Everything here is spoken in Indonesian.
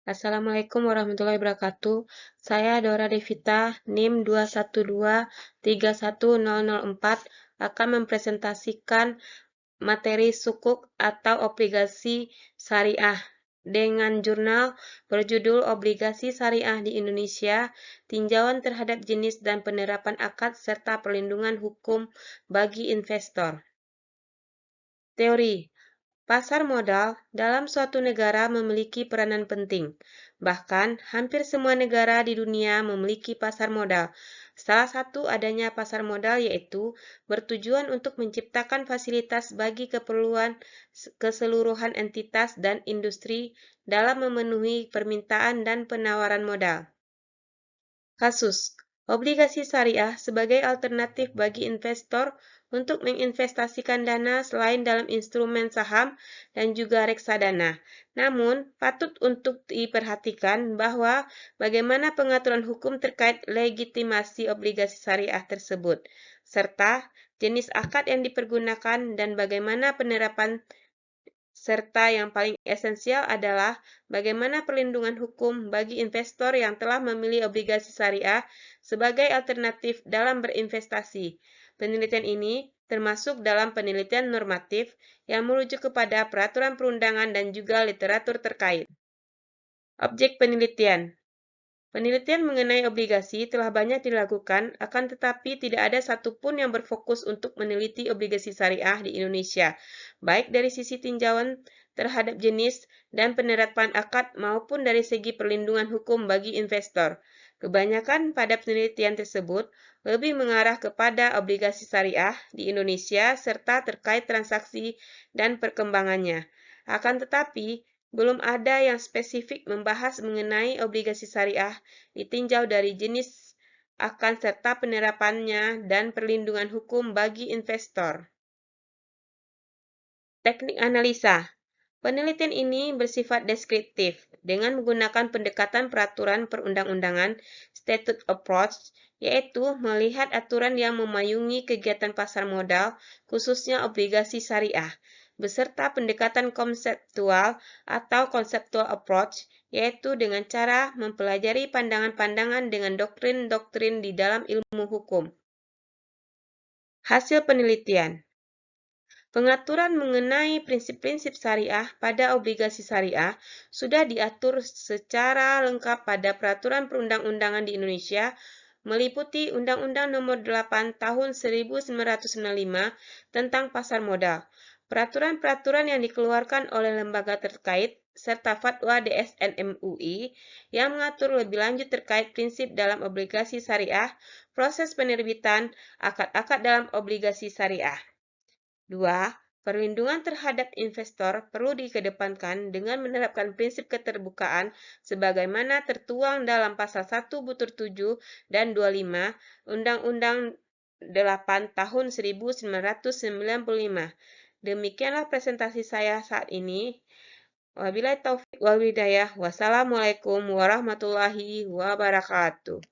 Assalamualaikum warahmatullahi wabarakatuh. Saya Dora Devita, NIM 212310004, akan mempresentasikan materi sukuk atau obligasi syariah dengan jurnal berjudul Obligasi Syariah di Indonesia, Tinjauan Terhadap Jenis dan Penerapan Akad serta Perlindungan Hukum bagi Investor. Teori. Pasar modal dalam suatu negara memiliki peranan penting. Bahkan, hampir semua negara di dunia memiliki pasar modal. Salah satu adanya pasar modal yaitu bertujuan untuk menciptakan fasilitas bagi keperluan keseluruhan entitas dan industri dalam memenuhi permintaan dan penawaran modal. Kasus obligasi syariah sebagai alternatif bagi investor untuk menginvestasikan dana selain dalam instrumen saham dan juga reksadana. Namun, patut untuk diperhatikan bahwa bagaimana pengaturan hukum terkait legitimasi obligasi syariah tersebut, serta jenis akad yang dipergunakan dan bagaimana penerapan serta yang paling esensial adalah bagaimana perlindungan hukum bagi investor yang telah memilih obligasi syariah sebagai alternatif dalam berinvestasi. Penelitian ini termasuk dalam penelitian normatif yang merujuk kepada peraturan perundangan dan juga literatur terkait. Objek penelitian. Penelitian mengenai obligasi telah banyak dilakukan, akan tetapi tidak ada satupun yang berfokus untuk meneliti obligasi syariah di Indonesia, baik dari sisi tinjauan terhadap jenis dan penerapan akad maupun dari segi perlindungan hukum bagi investor. Kebanyakan pada penelitian tersebut lebih mengarah kepada obligasi syariah di Indonesia serta terkait transaksi dan perkembangannya. Akan tetapi, belum ada yang spesifik membahas mengenai obligasi syariah ditinjau dari jenis akan serta penerapannya dan perlindungan hukum bagi investor. Teknik analisa. Penelitian ini bersifat deskriptif dengan menggunakan pendekatan peraturan perundang-undangan statute approach, yaitu melihat aturan yang memayungi kegiatan pasar modal, khususnya obligasi syariah, beserta pendekatan konseptual atau conceptual approach, yaitu dengan cara mempelajari pandangan-pandangan dengan doktrin-doktrin di dalam ilmu hukum. Hasil penelitian. Pengaturan mengenai prinsip-prinsip syariah pada obligasi syariah sudah diatur secara lengkap pada peraturan perundang-undangan di Indonesia, meliputi Undang-Undang Nomor 8 Tahun 1995 tentang pasar modal, peraturan-peraturan yang dikeluarkan oleh lembaga terkait, serta fatwa DSN MUI yang mengatur lebih lanjut terkait prinsip dalam obligasi syariah, proses penerbitan, akad-akad dalam obligasi syariah. 2. Perlindungan terhadap investor perlu dikedepankan dengan menerapkan prinsip keterbukaan sebagaimana tertuang dalam pasal 1 butir 7 dan 25 Undang-Undang 8 Tahun 1995. Demikianlah presentasi saya saat ini. Wabillahi taufiq wal hidayah. Wassalamualaikum warahmatullahi wabarakatuh.